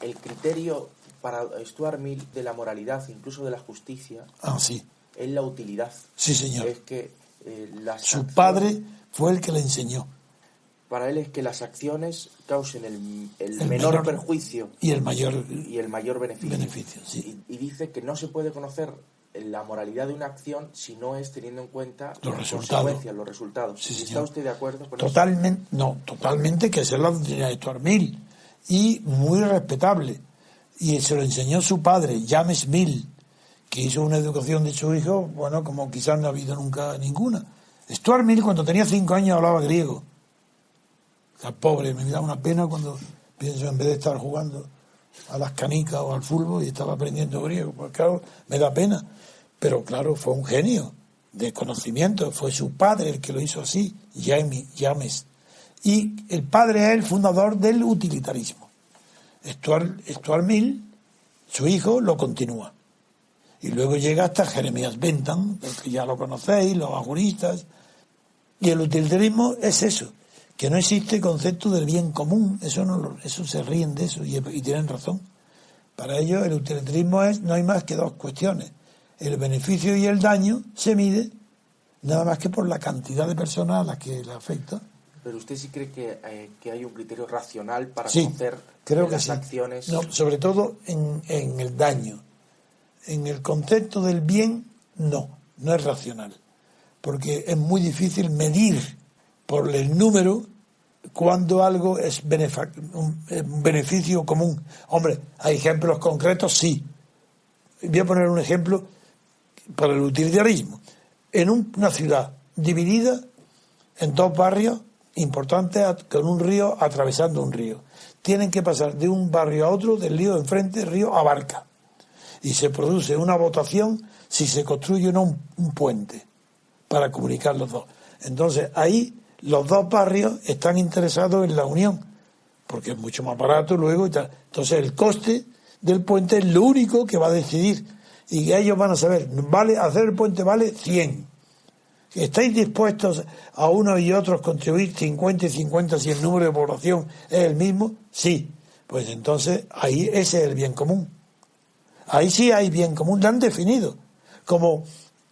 el criterio para Stuart Mill de la moralidad, incluso de la justicia, sí, es la utilidad. Sí, señor. Es que su padre fue el que le enseñó. Para él es que las acciones causen el menor perjuicio y el mayor beneficio. Sí. Y dice que no se puede conocer la moralidad de una acción si no es teniendo en cuenta las consecuencias, los resultados. Sí, ¿Está usted de acuerdo con totalmente, eso? No, totalmente, que esa es la doctrina de Stuart Mill, y muy respetable. Y se lo enseñó su padre, James Mill, que hizo una educación de su hijo, bueno, como quizás no ha habido nunca ninguna. Stuart Mill, cuando tenía 5 años, hablaba griego. O sea, pobre, me da una pena cuando pienso, en vez de estar jugando a las canicas o al fútbol, y estaba aprendiendo griego, pues claro, me da pena. Pero claro, fue un genio de conocimiento, fue su padre el que lo hizo así, James. Y el padre es el fundador del utilitarismo. Stuart Mill, su hijo, lo continúa. Y luego llega hasta Jeremías Bentham, que ya lo conocéis, los agonistas. Y el utilitarismo es eso, que no existe concepto del bien común. Eso se ríen de eso y tienen razón. Para ellos el utilitarismo no hay más que dos cuestiones. El beneficio y el daño se mide nada más que por la cantidad de personas a las que le afecta. Pero usted sí cree que hay un criterio racional para sí, conocer creo que las acciones. No, sobre todo en el daño. En el concepto del bien, no es racional. Porque es muy difícil medir por el número cuando algo es un beneficio común. Hombre, hay ejemplos concretos, sí. Voy a poner un ejemplo para el utilitarismo. En una ciudad dividida en 2 barrios importantes con un río atravesando un río. Tienen que pasar de un barrio a otro, del río de enfrente, el río abarca. Y se produce una votación si se construye o no un puente para comunicar los dos. Entonces, ahí los 2 barrios están interesados en la unión, porque es mucho más barato luego y tal. Entonces, el coste del puente es lo único que va a decidir. Y ellos van a saber, hacer el puente vale 100. ¿Estáis dispuestos a unos y otros contribuir 50 y 50 si el número de población es el mismo? Sí. Pues entonces, ahí ese es el bien común. Ahí sí hay bien común, lo han definido. Como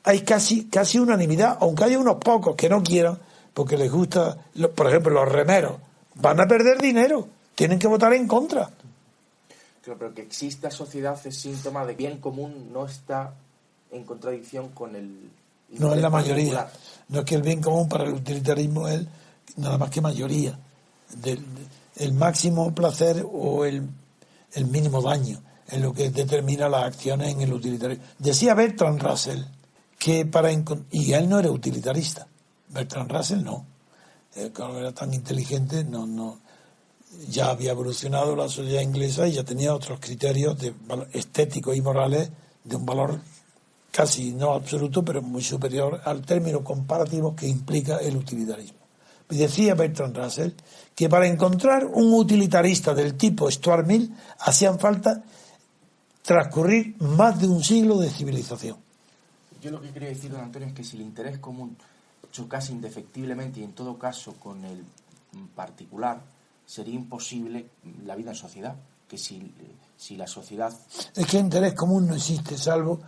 hay casi unanimidad, aunque haya unos pocos que no quieran, porque les gusta, por ejemplo, los remeros, van a perder dinero, tienen que votar en contra. Claro, pero que exista sociedad es síntoma de que el bien común no está en contradicción con el... No es la mayoría. No es que el bien común para el utilitarismo es nada más que mayoría. El máximo placer o el mínimo daño es lo que determina las acciones en el utilitarismo. Decía Bertrand Russell que y él no era utilitarista. Bertrand Russell no. Como era tan inteligente, ya había evolucionado la sociedad inglesa y ya tenía otros criterios estéticos y morales de un valor casi no absoluto, pero muy superior al término comparativo que implica el utilitarismo. Y decía Bertrand Russell que para encontrar un utilitarista del tipo Stuart Mill hacían falta transcurrir más de un siglo de civilización. Yo lo que quería decir, don Antonio, es que si el interés común chocase indefectiblemente y en todo caso con el particular, sería imposible la vida en sociedad. Que si la sociedad... Es que el interés común no existe, salvo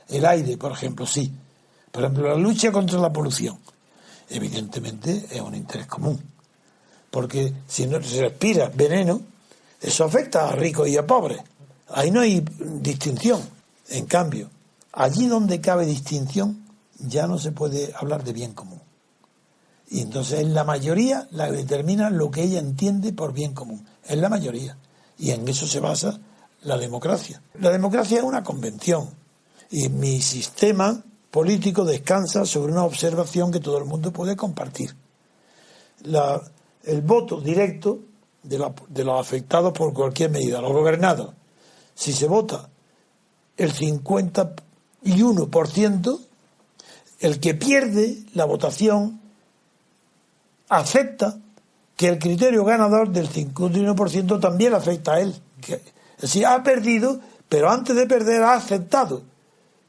el aire, por ejemplo, sí. Por ejemplo, la lucha contra la polución, evidentemente es un interés común. Porque si no se respira veneno, eso afecta a ricos y a pobres. Ahí no hay distinción. En cambio, allí donde cabe distinción, ya no se puede hablar de bien común. Y entonces es la mayoría la que determina lo que ella entiende por bien común. Es la mayoría. Y en eso se basa la democracia. La democracia es una convención. Y mi sistema político descansa sobre una observación que todo el mundo puede compartir. El voto directo de los afectados por cualquier medida, los gobernados. Si se vota el 51%, el que pierde la votación acepta que el criterio ganador del 51% también afecta a él. Es decir, ha perdido, pero antes de perder ha aceptado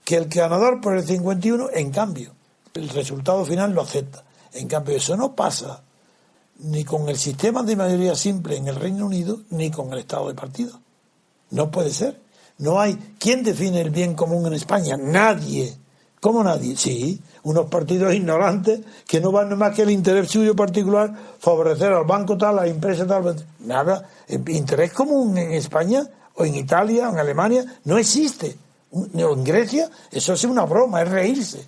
que el ganador por el 51%, en cambio, el resultado final lo acepta. En cambio, eso no pasa ni con el sistema de mayoría simple en el Reino Unido, ni con el estado de partido. No puede ser. No hay. ¿Quién define el bien común en España? Nadie. ¿Cómo nadie? Sí, unos partidos ignorantes que no van más que el interés suyo particular, favorecer al banco tal, a la empresa tal. Nada. El interés común en España, o en Italia, o en Alemania, no existe. O en Grecia, eso es una broma, es reírse.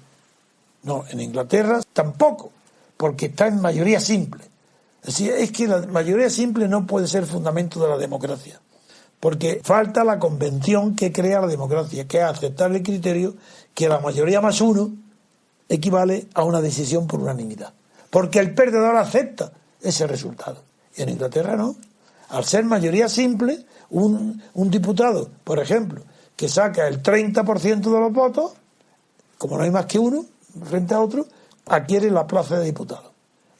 No, en Inglaterra tampoco, porque está en mayoría simple. Es decir, es que la mayoría simple no puede ser fundamento de la democracia, porque falta la convención que crea la democracia, que es aceptar el criterio que la mayoría más uno equivale a una decisión por unanimidad, porque el perdedor acepta ese resultado. Y en Inglaterra no. Al ser mayoría simple, un diputado, por ejemplo, que saca el 30% de los votos, como no hay más que uno frente a otro, adquiere la plaza de diputado.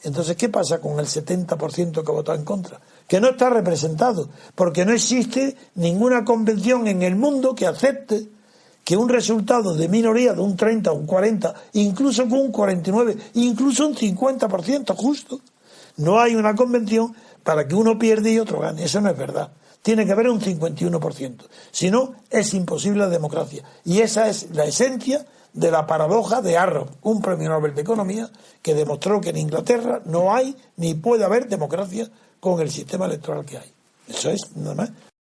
Entonces, ¿qué pasa con el 70% que vota en contra? Que no está representado, porque no existe ninguna convención en el mundo que acepte que un resultado de minoría de un 30, un 40, incluso con un 49, incluso un 50% justo, no hay una convención para que uno pierda y otro gane. Eso no es verdad. Tiene que haber un 51%. Si no, es imposible la democracia. Y esa es la esencia de la paradoja de Arrow, un premio Nobel de Economía que demostró que en Inglaterra no hay ni puede haber democracia con el sistema electoral que hay. Eso es nada más.